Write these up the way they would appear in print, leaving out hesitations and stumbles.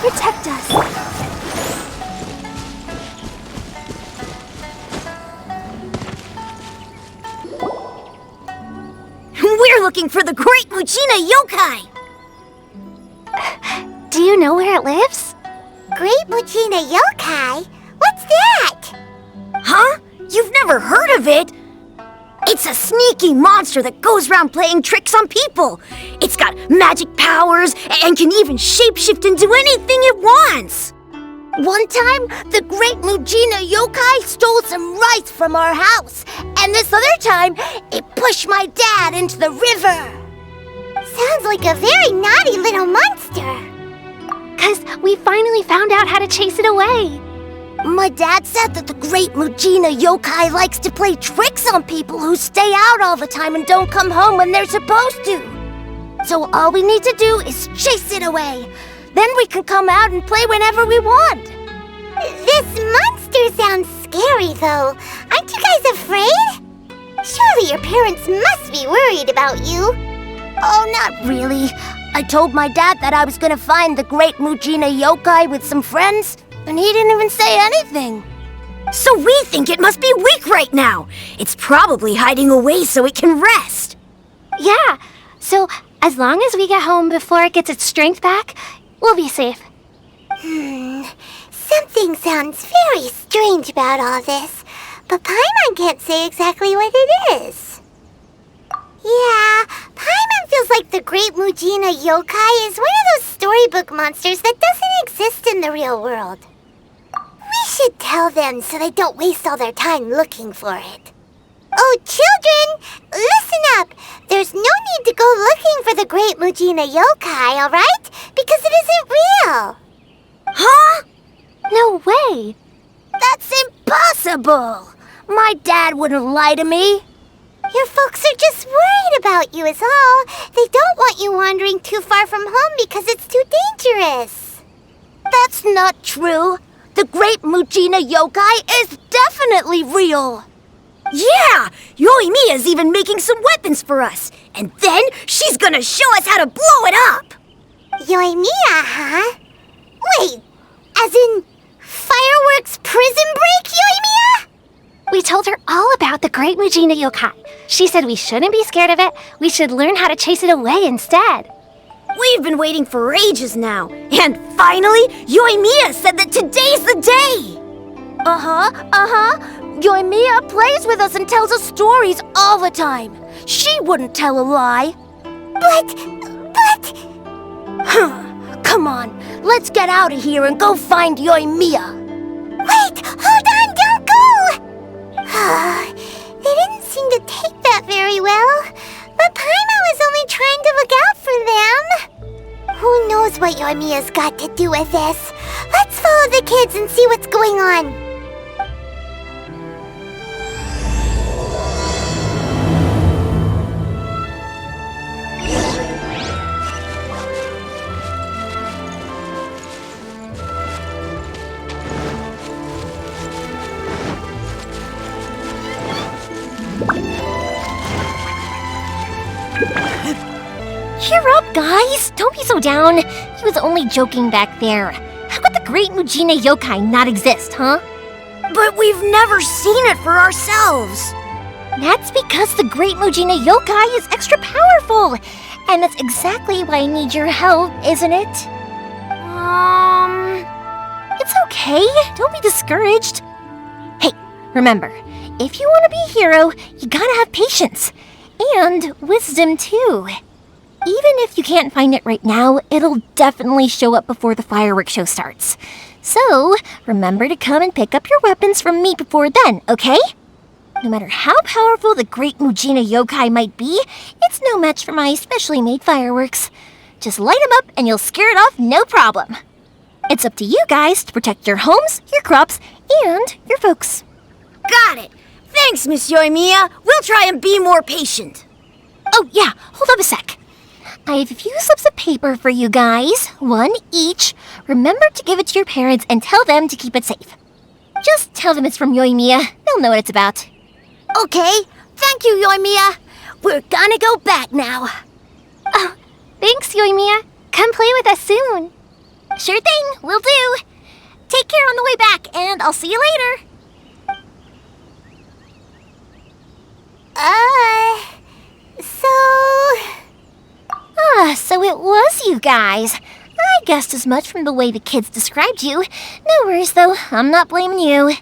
protect us. We're looking for the Great Mujina Yokai! Do you know where it lives? Great Mujina Yokai? What's that? Huh? You've never heard of it? It's a sneaky monster that goes around playing tricks on people. It's got magic powers and can even shapeshift into anything it wants. One time, the Great Mujina Yokai stole some rice from our house. And this other time, it pushed my dad into the river. Sounds like a very naughty little monster. 'Cause we finally found out how to chase it away. My dad said that the Great Mujina Yokai likes to play tricks on people who stay out all the time and don't come home when they're supposed to. So all we need to do is chase it away. Then we can come out and play whenever we want. This monster sounds scary, though. Aren't you guys afraid? Surely your parents must be worried about you. Oh, not really. I told my dad that I was gonna find the Great Mujina Yokai with some friends, and he didn't even say anything. So we think it must be weak right now. It's probably hiding away so it can rest. Yeah, so as long as we get home before it gets its strength back, we'll be safe. Something sounds very strange about all this, but Paimon can't say exactly what it is. Yeah, Paimon feels like the Great Mujina Yokai is one of those storybook monsters that doesn't exist in the real world. We should tell them so they don't waste all their time looking for it. Oh, children, listen up. There's no need to go looking for the Great Mujina Yokai, all right? Because it isn't real. Huh? No way! That's impossible! My dad wouldn't lie to me. Your folks are just worried about you is all. They don't want you wandering too far from home because it's too dangerous. That's not true. The Great Mujina Yokai is definitely real. Yeah! Yoimiya's even making some weapons for us. And then she's gonna show us how to blow it up! Yoimiya, huh? Wait, as in fireworks prison break, Yoimiya? We told her all about the Great Mujina Yokai. She said we shouldn't be scared of it. We should learn how to chase it away instead. We've been waiting for ages now. And finally, Yoimiya said that today's the day! Yoimiya plays with us and tells us stories all the time. She wouldn't tell a lie. But... Come on, let's get out of here and go find Yoimiya. Wait, hold on, don't go! They didn't seem to take that very well. But Paimon was only trying to look out for them. Who knows what Yoimiya's got to do with this? Let's follow the kids and see what's going on. Cheer up, guys! Don't be so down. He was only joking back there. How could the Great Mujina Yokai not exist, huh? But we've never seen it for ourselves. That's because the Great Mujina Yokai is extra powerful. And that's exactly why I need your help, isn't it? It's okay. Don't be discouraged. Hey, remember, if you want to be a hero, you gotta have patience. And wisdom, too. Even if you can't find it right now, it'll definitely show up before the fireworks show starts. So, remember to come and pick up your weapons from me before then, okay? No matter how powerful the Great Mujina Yokai might be, it's no match for my specially made fireworks. Just light them up and you'll scare it off no problem. It's up to you guys to protect your homes, your crops, and your folks. Got it! Thanks, Miss Yoimiya. We'll try and be more patient. Oh, yeah, hold up a sec. I have a few slips of paper for you guys, one each. Remember to give it to your parents and tell them to keep it safe. Just tell them it's from Yoimiya. They'll know what it's about. Okay, thank you, Yoimiya. We're gonna go back now. Oh, thanks, Yoimiya. Come play with us soon. Sure thing, will do. Take care on the way back, and I'll see you later. So it was you guys. I guessed as much from the way the kids described you. No worries, though. I'm not blaming you.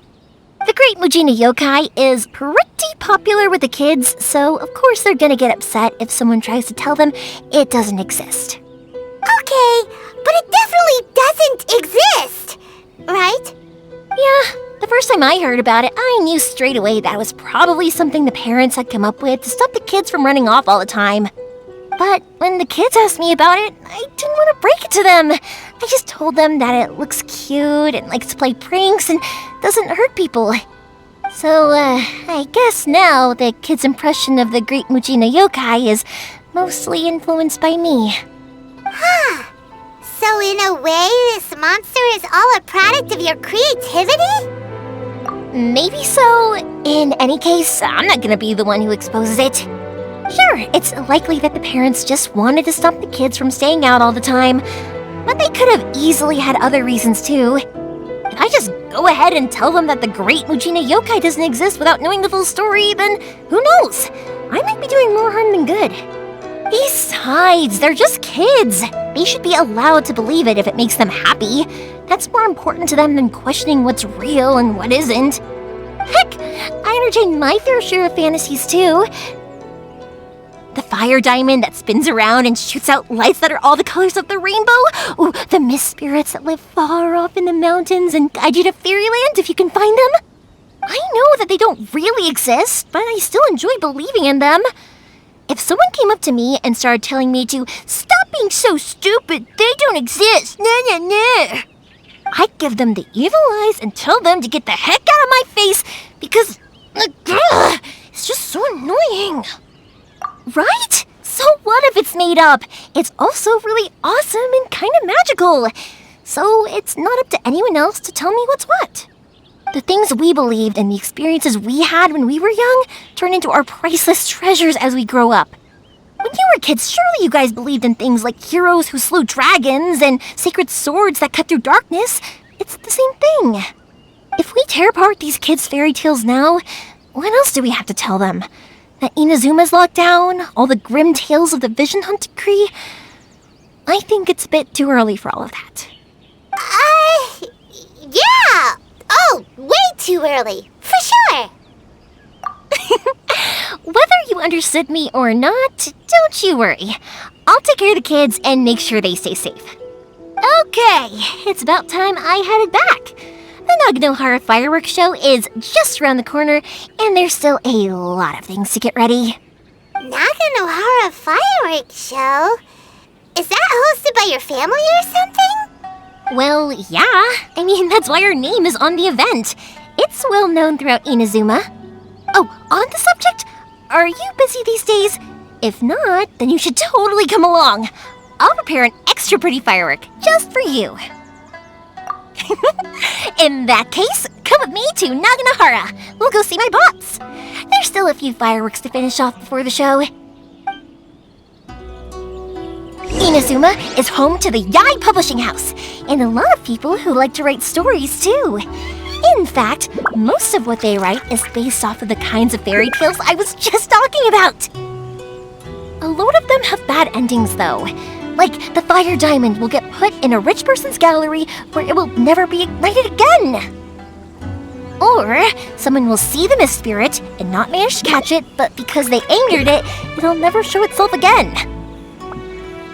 The Great Mujina Yokai is pretty popular with the kids, so of course they're gonna get upset if someone tries to tell them it doesn't exist. Okay, but it definitely doesn't exist, right? Yeah, the first time I heard about it, I knew straight away that it was probably something the parents had come up with to stop the kids from running off all the time. But when the kids asked me about it, I didn't want to break it to them. I just told them that it looks cute and likes to play pranks and doesn't hurt people. So, I guess now the kids' impression of the Great Mujina Yokai is mostly influenced by me. So in a way, this monster is all a product of your creativity? Maybe so. In any case, I'm not gonna be the one who exposes it. Sure, it's likely that the parents just wanted to stop the kids from staying out all the time, but they could have easily had other reasons too. If I just go ahead and tell them that the Great Mujina Yokai doesn't exist without knowing the full story, then who knows? I might be doing more harm than good. Besides, they're just kids. They should be allowed to believe it if it makes them happy. That's more important to them than questioning what's real and what isn't. Heck, I entertain my fair share of fantasies too. The fire diamond that spins around and shoots out lights that are all the colors of the rainbow. Ooh, the mist spirits that live far off in the mountains and guide you to fairyland if you can find them. I know that they don't really exist, but I still enjoy believing in them. If someone came up to me and started telling me to stop being so stupid, they don't exist, I'd give them the evil eyes and tell them to get the heck out of my face because it's just so annoying. Right? So what if it's made up? It's also really awesome and kind of magical. So it's not up to anyone else to tell me what's what. The things we believed and the experiences we had when we were young turn into our priceless treasures as we grow up. When you were kids, surely you guys believed in things like heroes who slew dragons and sacred swords that cut through darkness. It's the same thing. If we tear apart these kids' fairy tales now, what else do we have to tell them? That Inazuma's locked down? All the grim tales of the Vision Hunt decree? I think it's a bit too early for all of that. Yeah! Oh, way too early, for sure! Whether you understood me or not, don't you worry. I'll take care of the kids and make sure they stay safe. Okay, it's about time I headed back. The Naganohara fireworks show is just around the corner, and there's still a lot of things to get ready. Naganohara fireworks show? Is that hosted by your family or something? Well, yeah. I mean, that's why our name is on the event. It's well known throughout Inazuma. Oh, on the subject, are you busy these days? If not, then you should totally come along. I'll prepare an extra pretty firework just for you. In that case, come with me to Naganohara. We'll go see my bots. There's still a few fireworks to finish off before the show. Inazuma is home to the Yai Publishing House, and a lot of people who like to write stories too. In fact, most of what they write is based off of the kinds of fairy tales I was just talking about. A load of them have bad endings though. Like, the fire diamond will get put in a rich person's gallery where it will never be ignited again. Or, someone will see the mist spirit and not manage to catch it, but because they angered it, it'll never show itself again.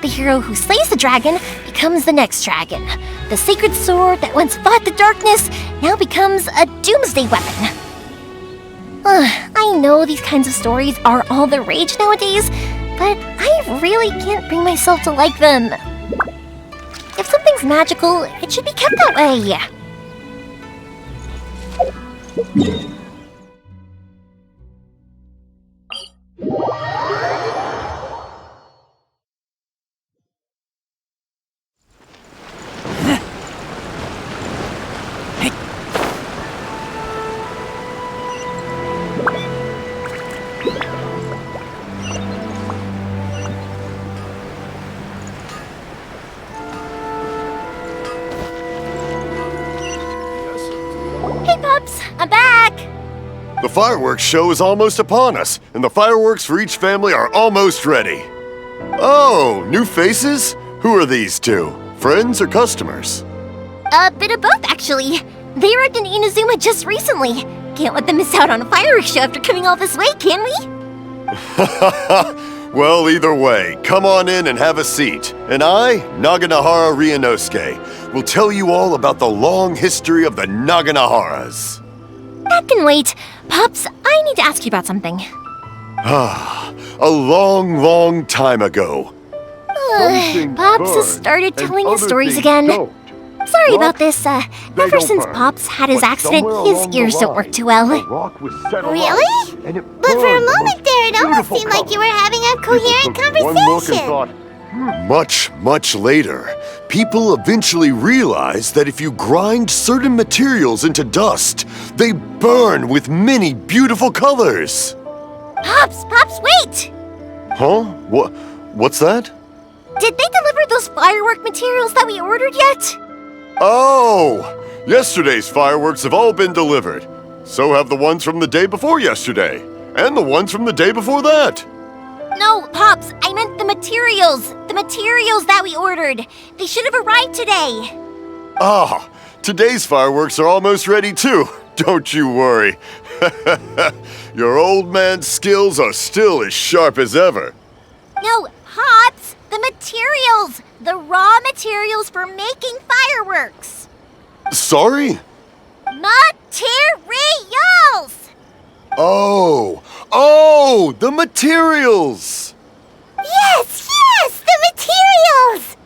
The hero who slays the dragon becomes the next dragon. The sacred sword that once fought the darkness now becomes a doomsday weapon. I know these kinds of stories are all the rage nowadays, but I really can't bring myself to like them. If something's magical, it should be kept that way. fireworks show is almost upon us, and the fireworks for each family are almost ready. Oh, new faces? Who are these two? Friends or customers? A bit of both, actually. They arrived in Inazuma just recently. Can't let them miss out on a fireworks show after coming all this way, can we? Well, either way, come on in and have a seat. And I, Naganahara Ryunosuke, will tell you all about the long history of the Naganaharas. That can wait. Pops, I need to ask you about something. A long, long time ago. Pops has started telling his stories again. Sorry about this. Ever since Pops had his accident, his ears don't work too well. Really? But for a moment there, it almost seemed like you were having a coherent conversation. Much, much later, people eventually realized that if you grind certain materials into dust, they burn with many beautiful colors. Pops, wait! Huh? What's that? Did they deliver those firework materials that we ordered yet? Oh! Yesterday's fireworks have all been delivered. So have the ones from the day before yesterday. And the ones from the day before that. No, Pops, I meant the materials. The materials that we ordered. They should have arrived today. Ah, today's fireworks are almost ready too. Don't you worry. Your old man's skills are still as sharp as ever. No, Pops, the materials. The raw materials for making fireworks. Sorry? Materials! Oh, the materials! Yes, the materials!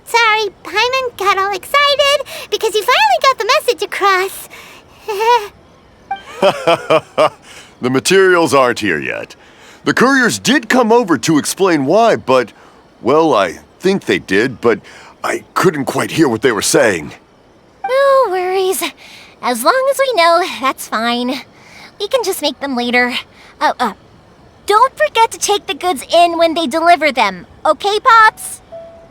Sorry, Paimon got all excited because you finally got the message across. The materials aren't here yet. The couriers did come over to explain why, but, well, I think they did, but I couldn't quite hear what they were saying. No worries. As long as we know, that's fine. We can just make them later. Don't forget to take the goods in when they deliver them, okay, Pops?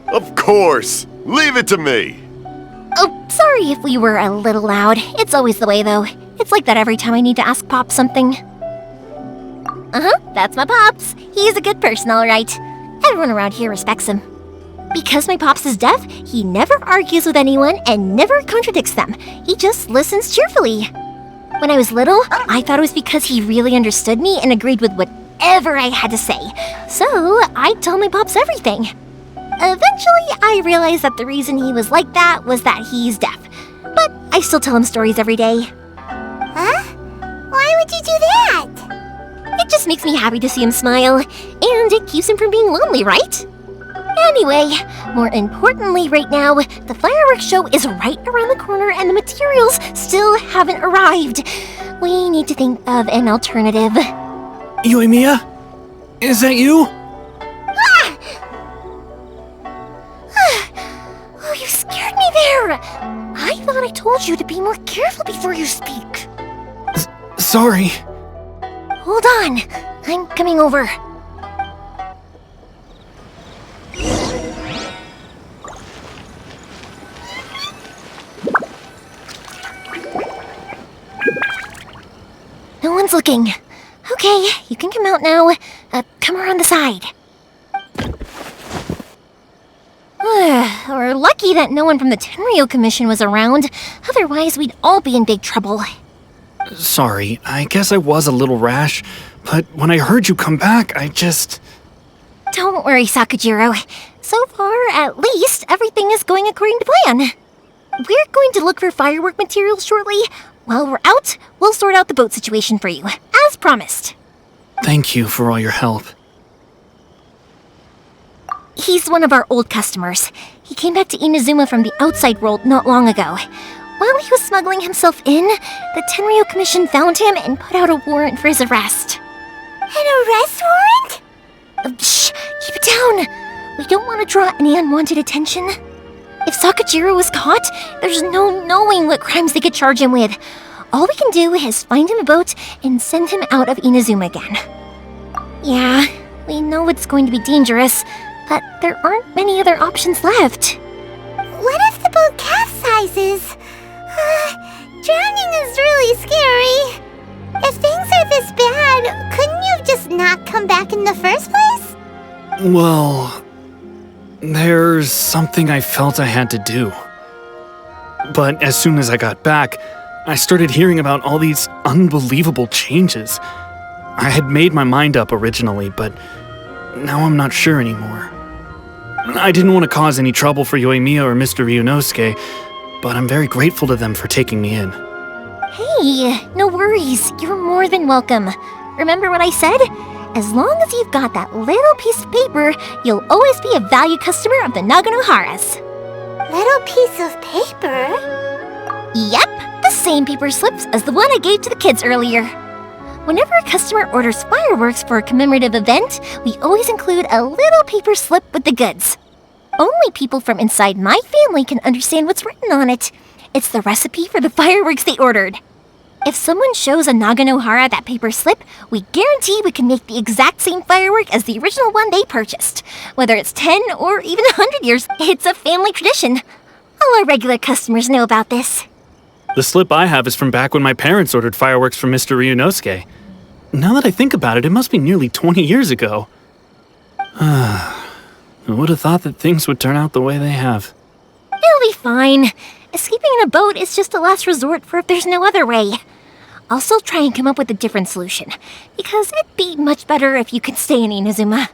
Of course! Leave it to me! Oh, sorry if we were a little loud. It's always the way, though. It's like that every time I need to ask Pops something. That's my Pops. He's a good person, all right. Everyone around here respects him. Because my Pops is deaf, he never argues with anyone and never contradicts them. He just listens cheerfully. When I was little, I thought it was because he really understood me and agreed with whatever I had to say. So I'd tell my Pops everything. Eventually, I realized that the reason he was like that was that he's deaf. But I still tell him stories every day. Huh? Why would you do that? It just makes me happy to see him smile, and it keeps him from being lonely, right? Anyway, more importantly right now, the fireworks show is right around the corner and the materials still haven't arrived. We need to think of an alternative. Yoimiya? Is that you? Oh, you scared me there! I thought I told you to be more careful before you speak. Sorry. Hold on, I'm coming over. No one's looking. Okay, you can come out now. Come around the side. We're lucky that no one from the Tenryo Commission was around. Otherwise, we'd all be in big trouble. Sorry, I guess I was a little rash, but when I heard you come back, I just... Don't worry, Sakujiro. So far, at least, everything is going according to plan. We're going to look for firework materials shortly. While we're out, we'll sort out the boat situation for you, as promised. Thank you for all your help. He's one of our old customers. He came back to Inazuma from the outside world not long ago. While he was smuggling himself in, the Tenryo Commission found him and put out a warrant for his arrest. An arrest warrant? Shh! Keep it down! We don't want to draw any unwanted attention. If Sakujiro was caught, there's no knowing what crimes they could charge him with. All we can do is find him a boat and send him out of Inazuma again. Yeah, we know it's going to be dangerous, but there aren't many other options left. What if the boat capsizes? Drowning is really scary. are this bad, couldn't you just not come back in the first place? Well, there's something I felt I had to do. But as soon as I got back, I started hearing about all these unbelievable changes. I had made my mind up originally, but now I'm not sure anymore. I didn't want to cause any trouble for Yoimiya or Mr. Ryunosuke, but I'm very grateful to them for taking me in. Hey, no worries. You're more than welcome. Remember what I said? As long as you've got that little piece of paper, you'll always be a valued customer of the Naganoharas. Little piece of paper? Yep, the same paper slips as the one I gave to the kids earlier. Whenever a customer orders fireworks for a commemorative event, we always include a little paper slip with the goods. Only people from inside my family can understand what's written on it. It's the recipe for the fireworks they ordered. If someone shows a Naganohara that paper slip, we guarantee we can make the exact same firework as the original one they purchased. Whether it's 10 or even 100 years, it's a family tradition. All our regular customers know about this. The slip I have is from back when my parents ordered fireworks from Mr. Ryunosuke. Now that I think about it, it must be nearly 20 years ago. I would have thought that things would turn out the way they have. It'll be fine. Escaping in a boat is just a last resort for if there's no other way. I'll still try and come up with a different solution, because it'd be much better if you could stay in Inazuma.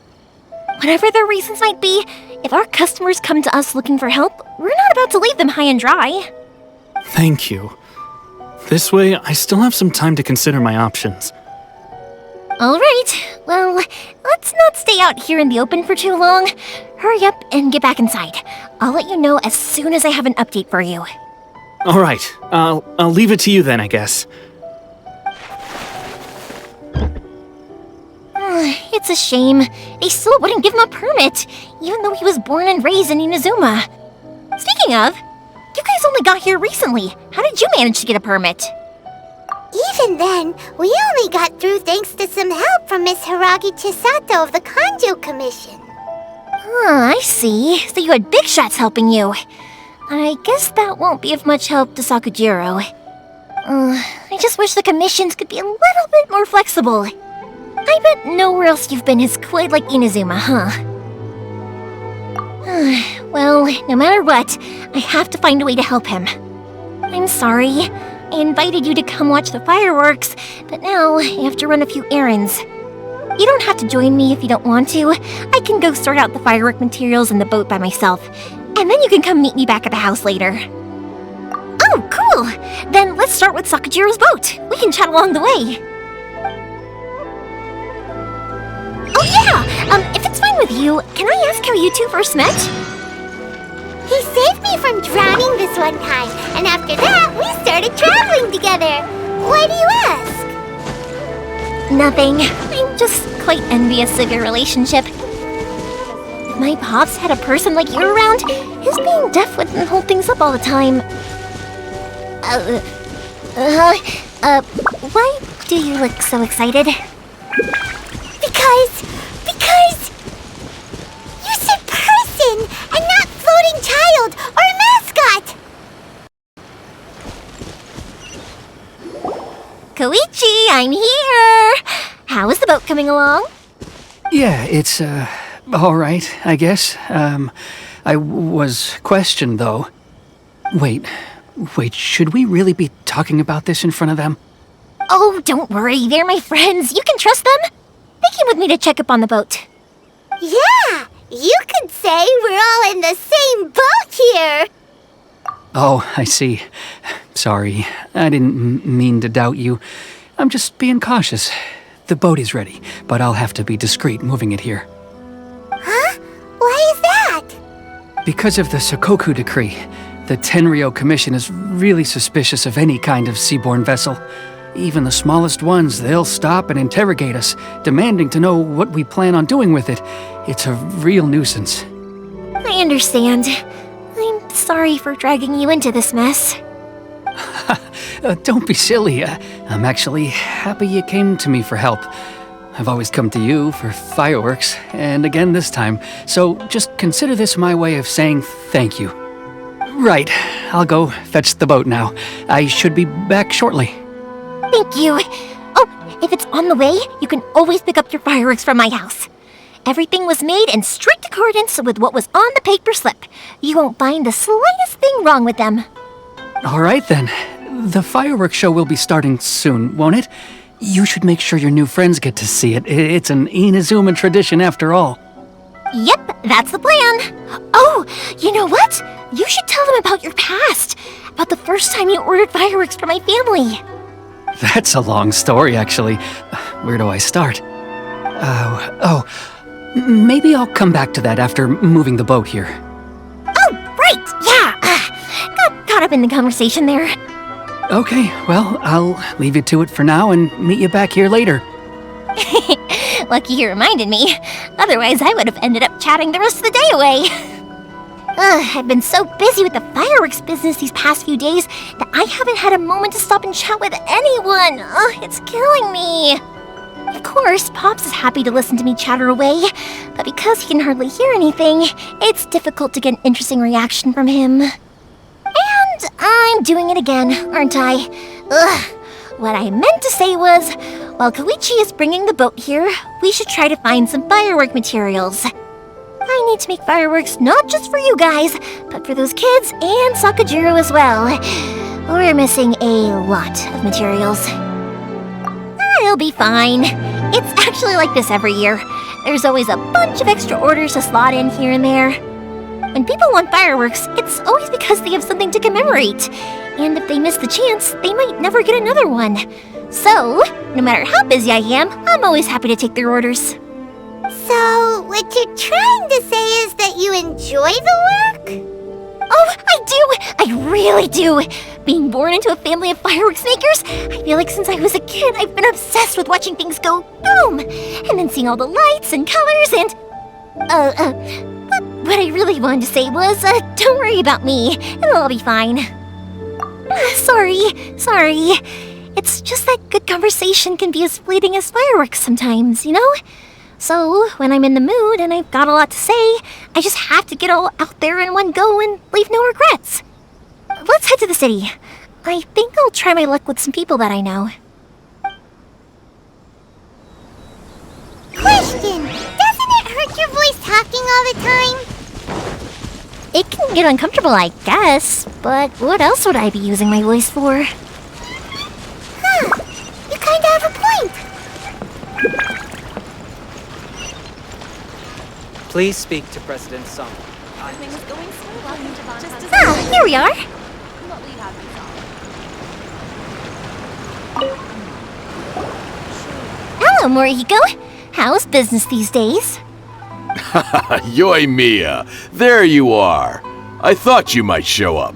Whatever their reasons might be, if our customers come to us looking for help, we're not about to leave them high and dry. Thank you. This way, I still have some time to consider my options. All right, well, let's not stay out here in the open for too long. Hurry up and get back inside. I'll let you know as soon as I have an update for you. All right, I'll leave it to you then, I guess. It's a shame. They still wouldn't give him a permit, even though he was born and raised in Inazuma. Speaking of, you guys only got here recently. How did you manage to get a permit? Even then, we only got through thanks to some help from Miss Hiragi Chisato of the Kanjo Commission. I see. So you had big shots helping you. I guess that won't be of much help to Sakujiro. I just wish the commissions could be a little bit more flexible. I bet nowhere else you've been is quite like Inazuma, huh? Well, no matter what, I have to find a way to help him. I'm sorry. I invited you to come watch the fireworks, but now I have to run a few errands. You don't have to join me if you don't want to. I can go sort out the firework materials in the boat by myself, and then you can come meet me back at the house later. Oh, cool! Then let's start with Sakujiro's boat. We can chat along the way. Oh yeah! If it's fine with you, can I ask how you two first met? He saved me from drowning this one time, and after that, we started traveling together. Why do you ask? Nothing. I'm just quite envious of your relationship. If my pops had a person like you around, his being deaf wouldn't hold things up all the time. Why do you look so excited? Because you said person and not floating child or mascot. Koichi, I'm here! How is the boat coming along? Yeah, it's, all right, I guess. I was questioned, though. Wait, should we really be talking about this in front of them? Oh, don't worry, they're my friends. You can trust them. They came with me to check up on the boat. Yeah, you could say we're all in the same boat here. Oh, I see. Sorry, I didn't mean to doubt you. I'm just being cautious. The boat is ready, but I'll have to be discreet moving it here. Huh? Why is that? Because of the Sokoku decree, the Tenryo Commission is really suspicious of any kind of seaborne vessel. Even the smallest ones, they'll stop and interrogate us, demanding to know what we plan on doing with it. It's a real nuisance. I understand. I'm sorry for dragging you into this mess. Don't be silly. I'm actually happy you came to me for help. I've always come to you for fireworks, and again this time, so just consider this my way of saying thank you. Right, I'll go fetch the boat now. I should be back shortly. Thank you. Oh, If it's on the way, you can always pick up your fireworks from my house. Everything was made in strict accordance with what was on the paper slip. You won't find the slightest thing wrong with them. All right then. The fireworks show will be starting soon, won't it? You should make sure your new friends get to see it. It's an Inazuma tradition after all. Yep, that's the plan. Oh, you know what? You should tell them about your past. About the first time you ordered fireworks for my family. That's a long story, actually. Where do I start? Maybe I'll come back to that after moving the boat here. Oh, right, yeah. Got caught up in the conversation there. Okay, well, I'll leave you to it for now and meet you back here later. Lucky you reminded me. Otherwise, I would have ended up chatting the rest of the day away. I've been so busy with the fireworks business these past few days that I haven't had a moment to stop and chat with anyone. It's killing me. Of course, Pops is happy to listen to me chatter away, but because he can hardly hear anything, it's difficult to get an interesting reaction from him. And I'm doing it again, aren't I? What I meant to say was, while Koichi is bringing the boat here, we should try to find some firework materials. I need to make fireworks not just for you guys, but for those kids and Sakajiro as well. We're missing a lot of materials. It'll be fine. It's actually like this every year. There's always a bunch of extra orders to slot in here and there. When people want fireworks, it's always because they have something to commemorate. And if they miss the chance, they might never get another one. So, no matter how busy I am, I'm always happy to take their orders. So, what you're trying to say is that you enjoy the work? Oh, I do! I really do! Being born into a family of fireworks makers, I feel like since I was a kid, I've been obsessed with watching things go boom! And then seeing all the lights and colors and... But what I really wanted to say was, don't worry about me. It'll all be fine. Sorry. It's just that good conversation can be as fleeting as fireworks sometimes, you know? So, when I'm in the mood and I've got a lot to say, I just have to get all out there in one go and leave no regrets. Let's head to the city. I think I'll try my luck with some people that I know. Question! Doesn't it hurt your voice talking all the time? It can get uncomfortable, I guess, but what else would I be using my voice for? Huh. You kinda have a point. Please speak to President Song. Ah, here we are. Hello, Morihiko. How's business these days? Yoimiya, there you are. I thought you might show up.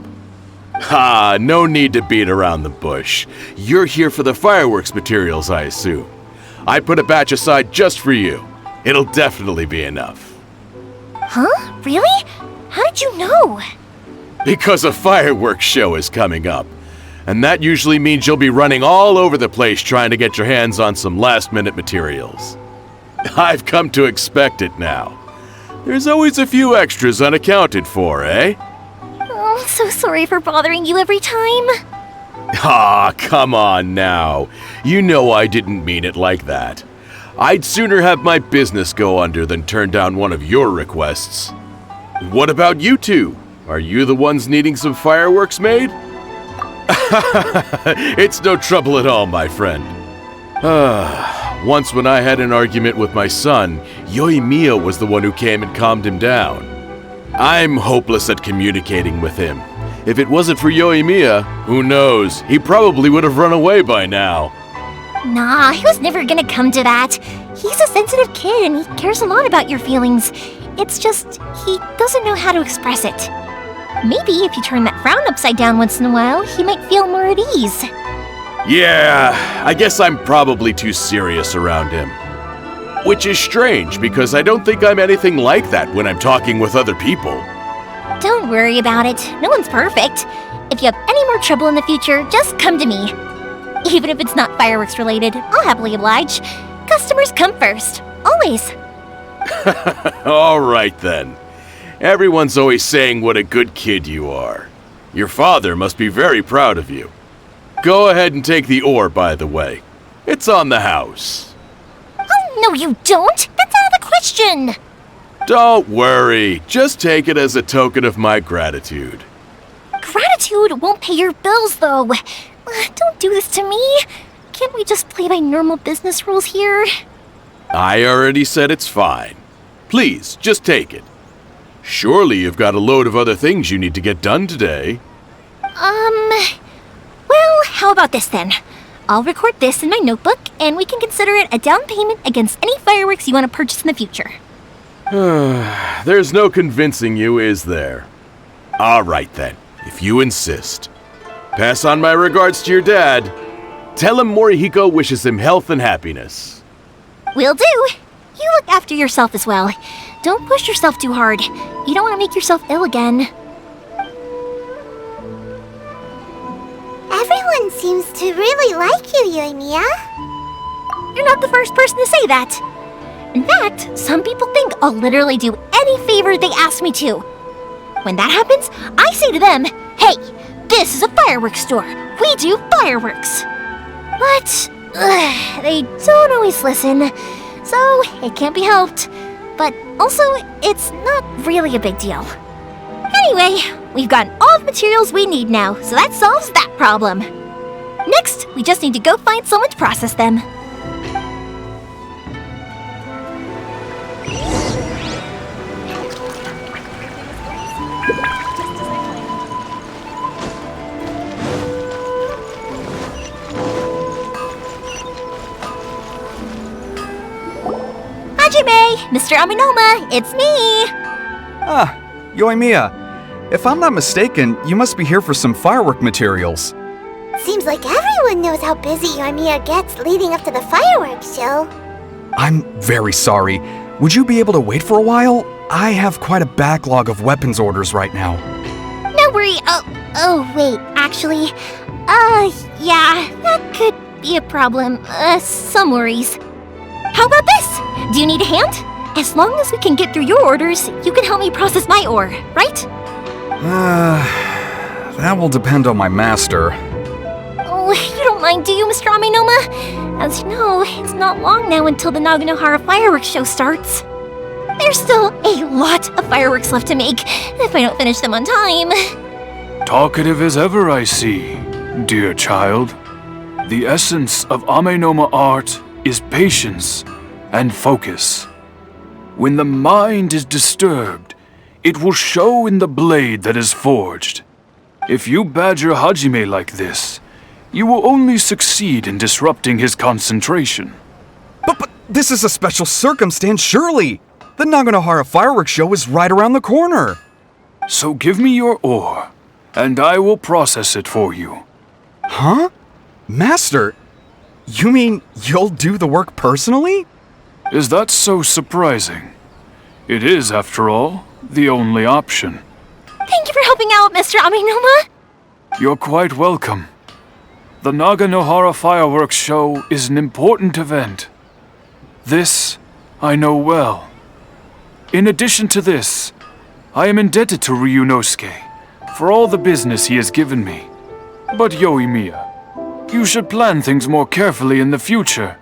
Ha, no need to beat around the bush. You're here for the fireworks materials, I assume. I put a batch aside just for you. It'll definitely be enough. Huh? Really? How did you know? Because a fireworks show is coming up. And that usually means you'll be running all over the place trying to get your hands on some last-minute materials. I've come to expect it now. There's always a few extras unaccounted for, eh? Oh, so sorry for bothering you every time. Ah, come on now. You know I didn't mean it like that. I'd sooner have my business go under than turn down one of your requests. What about you two? Are you the ones needing some fireworks made? It's no trouble at all, my friend. Once when I had an argument with my son, Yoimiya was the one who came and calmed him down. I'm hopeless at communicating with him. If it wasn't for Yoimiya, who knows, he probably would have run away by now. Nah, he was never gonna come to that. He's a sensitive kid and he cares a lot about your feelings. It's just, he doesn't know how to express it. Maybe if you turn that frown upside down once in a while, he might feel more at ease. Yeah, I guess I'm probably too serious around him. Which is strange, because I don't think I'm anything like that when I'm talking with other people. Don't worry about it. No one's perfect. If you have any more trouble in the future, just come to me. Even if it's not fireworks related, I'll happily oblige. Customers come first. Always. All right then. Everyone's always saying what a good kid you are. Your father must be very proud of you. Go ahead and take the ore, by the way. It's on the house. Oh, no, you don't! That's out of the question! Don't worry. Just take it as a token of my gratitude. Gratitude won't pay your bills, though. Don't do this to me. Can't we just play by normal business rules here? I already said it's fine. Please, just take it. Surely you've got a load of other things you need to get done today. Well, how about this then? I'll record this in my notebook, and we can consider it a down payment against any fireworks you want to purchase in the future. There's no convincing you, is there? All right then, if you insist. Pass on my regards to your dad. Tell him Morihiko wishes him health and happiness. Will do. You look after yourself as well. Don't push yourself too hard. You don't want to make yourself ill again. Everyone seems to really like you, Yoimiya. You're not the first person to say that. In fact, some people think I'll literally do any favor they ask me to. When that happens, I say to them, hey, this is a fireworks store. We do fireworks. But they don't always listen, so it can't be helped. But also, it's not really a big deal. Anyway, we've gotten all the materials we need now, so that solves that problem. Next, we just need to go find someone to process them. Hajime! Mr. Aminoma, it's me! Ah, Yoimiya. If I'm not mistaken, you must be here for some firework materials. Seems like everyone knows how busy Yoimiya gets leading up to the fireworks show. I'm very sorry. Would you be able to wait for a while? I have quite a backlog of weapons orders right now. No worry. Oh, wait, actually, yeah, that could be a problem. Some worries. How about this? Do you need a hand? As long as we can get through your orders, you can help me process my ore, right? That will depend on my master. Oh, you don't mind, do you, Mr. Aminoma? As you know, it's not long now until the Naganohara fireworks show starts. There's still a lot of fireworks left to make, if I don't finish them on time. Talkative as ever, I see, dear child. The essence of Amenoma art is patience and focus. When the mind is disturbed, it will show in the blade that is forged. If you badger Hajime like this, you will only succeed in disrupting his concentration. But this is a special circumstance, surely! The Naganohara fireworks show is right around the corner! So give me your ore, and I will process it for you. Huh? Master, you mean you'll do the work personally? Is that so surprising? It is, after all, the only option. Thank you for helping out, Mr. Aminoma. You're quite welcome. The Naganohara fireworks show is an important event. This I know well. In addition to this, I am indebted to Ryunosuke for all the business he has given me. But Yoimiya, you should plan things more carefully in the future.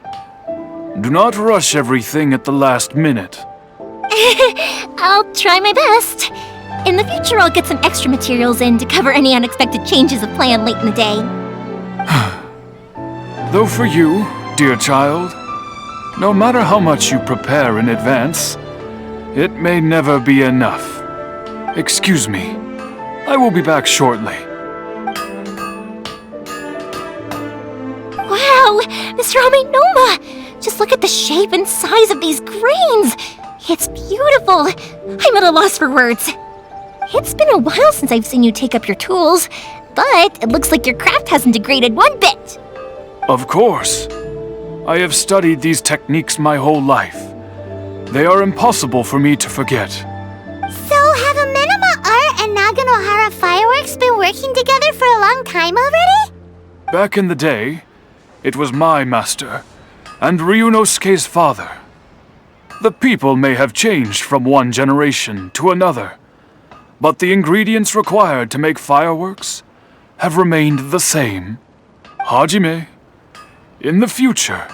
Do not rush everything at the last minute. I'll try my best. In the future, I'll get some extra materials in to cover any unexpected changes of plan late in the day. Though for you, dear child, no matter how much you prepare in advance, it may never be enough. Excuse me. I will be back shortly. Wow, Mr. Aminoma! Just look at the shape and size of these grains! It's beautiful! I'm at a loss for words. It's been a while since I've seen you take up your tools, but it looks like your craft hasn't degraded one bit. Of course. I have studied these techniques my whole life. They are impossible for me to forget. So have Amenoma Art and Naganohara Fireworks been working together for a long time already? Back in the day, it was my master, and Ryunosuke's father. The people may have changed from one generation to another, but the ingredients required to make fireworks have remained the same. Hajime, In the future,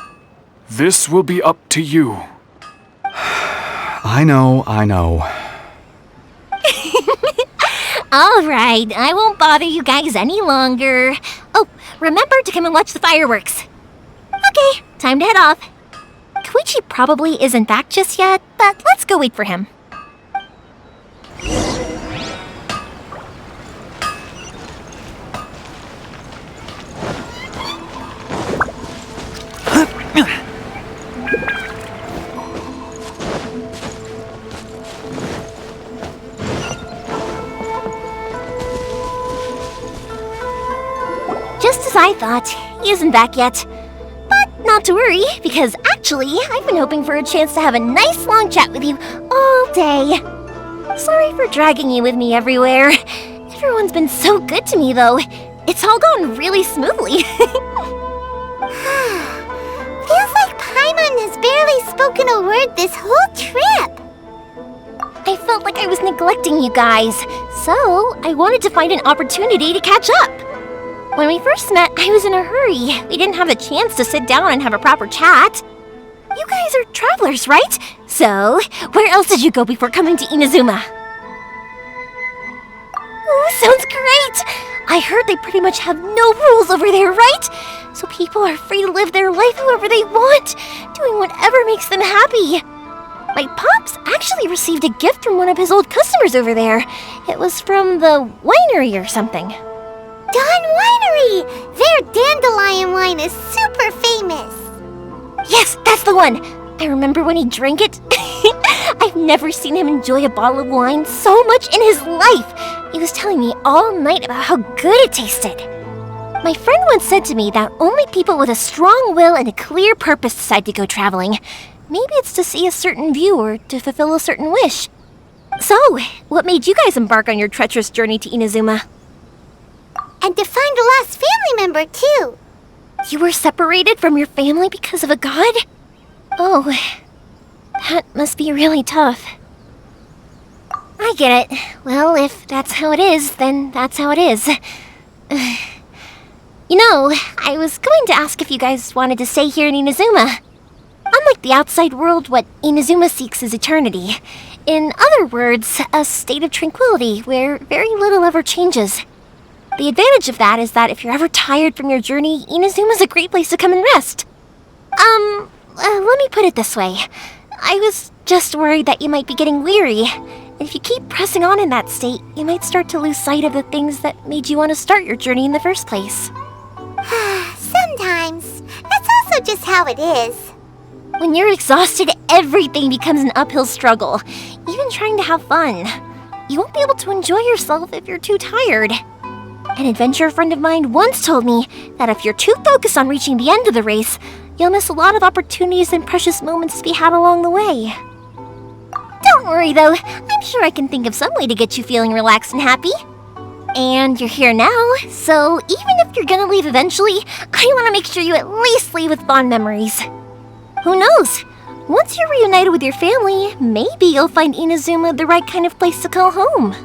this will be up to you. I know. All right, I won't bother you guys any longer. Oh, remember to come and watch the fireworks. Okay, time to head off. Koichi probably isn't back just yet, but let's go wait for him. Just as I thought, he isn't back yet. But not to worry, because actually, I've been hoping for a chance to have a nice long chat with you all day. Sorry for dragging you with me everywhere. Everyone's been so good to me, though. It's all gone really smoothly. Feels like Paimon has barely spoken a word this whole trip. I felt like I was neglecting you guys, so I wanted to find an opportunity to catch up. When we first met, I was in a hurry. We didn't have the chance to sit down and have a proper chat. You guys are travelers, right? So, where else did you go before coming to Inazuma? Ooh, sounds great! I heard they pretty much have no rules over there, right? So people are free to live their life however they want, doing whatever makes them happy. My pops actually received a gift from one of his old customers over there. It was from the winery or something. Dawn Winery! Their dandelion wine is super famous. Yes, that's the one! I remember when he drank it. I've never seen him enjoy a bottle of wine so much in his life. He was telling me all night about how good it tasted. My friend once said to me that only people with a strong will and a clear purpose decide to go traveling. Maybe it's to see a certain view or to fulfill a certain wish. So, what made you guys embark on your treacherous journey to Inazuma? And to find a lost family member, too. You were separated from your family because of a god? Oh, that must be really tough. I get it. Well, if that's how it is, then that's how it is. You know, I was going to ask if you guys wanted to stay here in Inazuma. Unlike the outside world, what Inazuma seeks is eternity. In other words, a state of tranquility where very little ever changes. The advantage of that is that if you're ever tired from your journey, Inazuma's a great place to come and rest. Let me put it this way. I was just worried that you might be getting weary. And if you keep pressing on in that state, you might start to lose sight of the things that made you want to start your journey in the first place. Sometimes. That's also just how it is. When you're exhausted, everything becomes an uphill struggle. Even trying to have fun. You won't be able to enjoy yourself if you're too tired. An adventurer friend of mine once told me that if you're too focused on reaching the end of the race, you'll miss a lot of opportunities and precious moments to be had along the way. Don't worry though, I'm sure I can think of some way to get you feeling relaxed and happy. And you're here now, so even if you're gonna leave eventually, I want to make sure you at least leave with fond memories. Who knows? Once you're reunited with your family, maybe you'll find Inazuma the right kind of place to call home.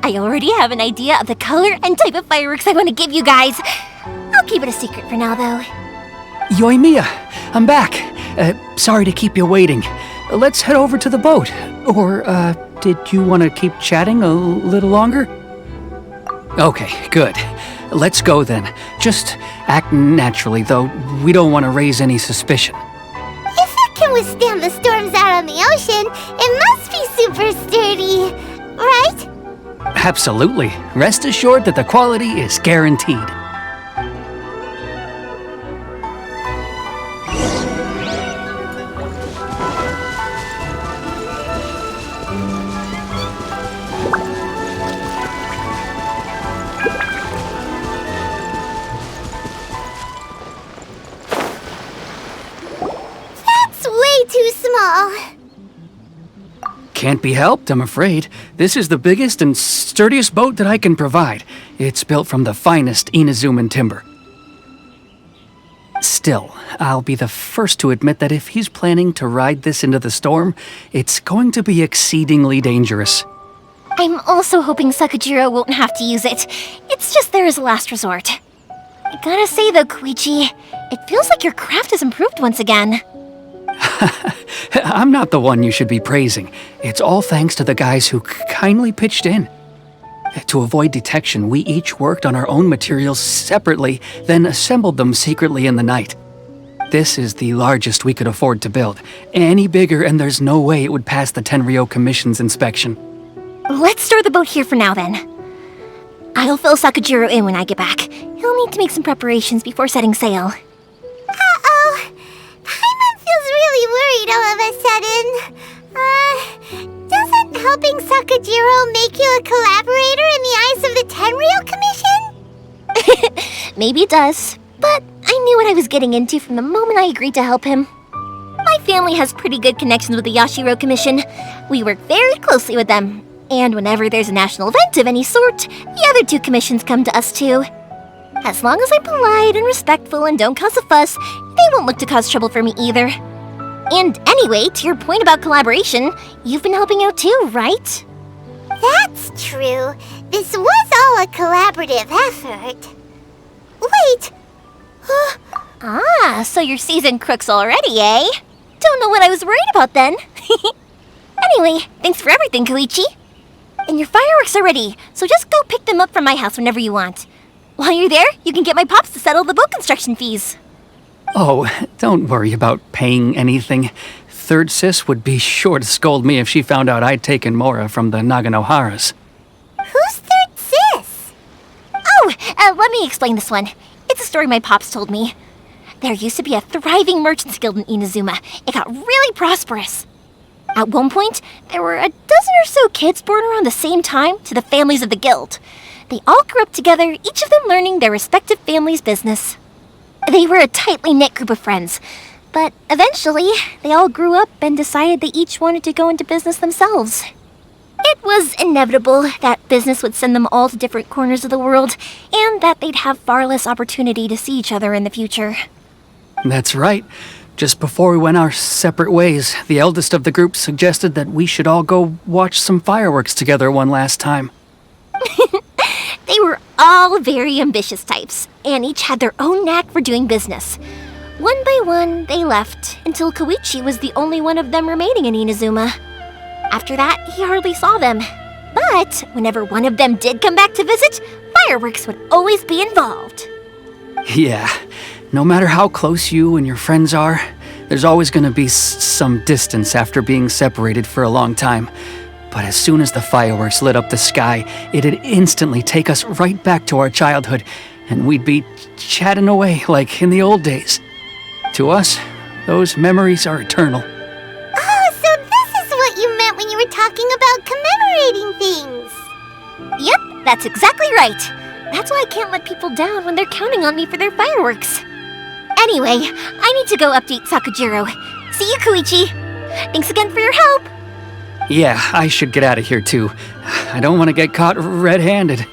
I already have an idea of the color and type of fireworks I want to give you guys. I'll keep it a secret for now, though. Yoimiya, I'm back. Sorry to keep you waiting. Let's head over to the boat. Or, did you want to keep chatting a little longer? Okay, good. Let's go then. Just act naturally, though. We don't want to raise any suspicion. If it can withstand the storms out on the ocean, it must be super sturdy, right? Absolutely. Rest assured that the quality is guaranteed. That's way too small. Can't be helped, I'm afraid. This is the biggest and sturdiest boat that I can provide. It's built from the finest Inazuman timber. Still, I'll be the first to admit that if he's planning to ride this into the storm, it's going to be exceedingly dangerous. I'm also hoping Sakujiro won't have to use it. It's just there as a last resort. I gotta say though, Koichi, it feels like your craft has improved once again. I'm not the one you should be praising. It's all thanks to the guys who kindly pitched in. To avoid detection, we each worked on our own materials separately, then assembled them secretly in the night. This is the largest we could afford to build. Any bigger and there's no way it would pass the Tenryou Commission's inspection. Let's store the boat here for now then. I'll fill Sakujiro in when I get back. He'll need to make some preparations before setting sail. Uh-oh. Paimon feels really worried all of a sudden. Doesn't helping Sakujiro make you a collaborator in the eyes of the Tenryou Commission? Maybe it does, but I knew what I was getting into from the moment I agreed to help him. My family has pretty good connections with the Yashiro Commission. We work very closely with them, and whenever there's a national event of any sort, the other two commissions come to us too. As long as I'm polite and respectful and don't cause a fuss, they won't look to cause trouble for me either. And anyway, to your point about collaboration, you've been helping out too, right? That's true. This was all a collaborative effort. Wait! So you're seasoned crooks already, eh? Don't know what I was worried about then. Anyway, thanks for everything, Koichi. And your fireworks are ready, so just go pick them up from my house whenever you want. While you're there, you can get my pops to settle the boat construction fees. Oh, don't worry about paying anything. Third Sis would be sure to scold me if she found out I'd taken Mora from the Naganoharas. Who's Third Sis? Oh, let me explain this one. It's a story my pops told me. There used to be a thriving merchants guild in Inazuma. It got really prosperous. At one point, there were a dozen or so kids born around the same time to the families of the guild. They all grew up together, each of them learning their respective family's business. They were a tightly knit group of friends, but eventually, they all grew up and decided they each wanted to go into business themselves. It was inevitable that business would send them all to different corners of the world, and that they'd have far less opportunity to see each other in the future. That's right. Just before we went our separate ways, the eldest of the group suggested that we should all go watch some fireworks together one last time. They were all very ambitious types, and each had their own knack for doing business. One by one, they left, until Koichi was the only one of them remaining in Inazuma. After that, he hardly saw them. But whenever one of them did come back to visit, fireworks would always be involved. Yeah, no matter how close you and your friends are, there's always going to be some distance after being separated for a long time. But as soon as the fireworks lit up the sky, it'd instantly take us right back to our childhood, and we'd be chatting away like in the old days. To us, those memories are eternal. Oh, so this is what you meant when you were talking about commemorating things. Yep, that's exactly right. That's why I can't let people down when they're counting on me for their fireworks. Anyway, I need to go update Sakujiro. See you, Koichi. Thanks again for your help. Yeah, I should get out of here too. I don't want to get caught red-handed.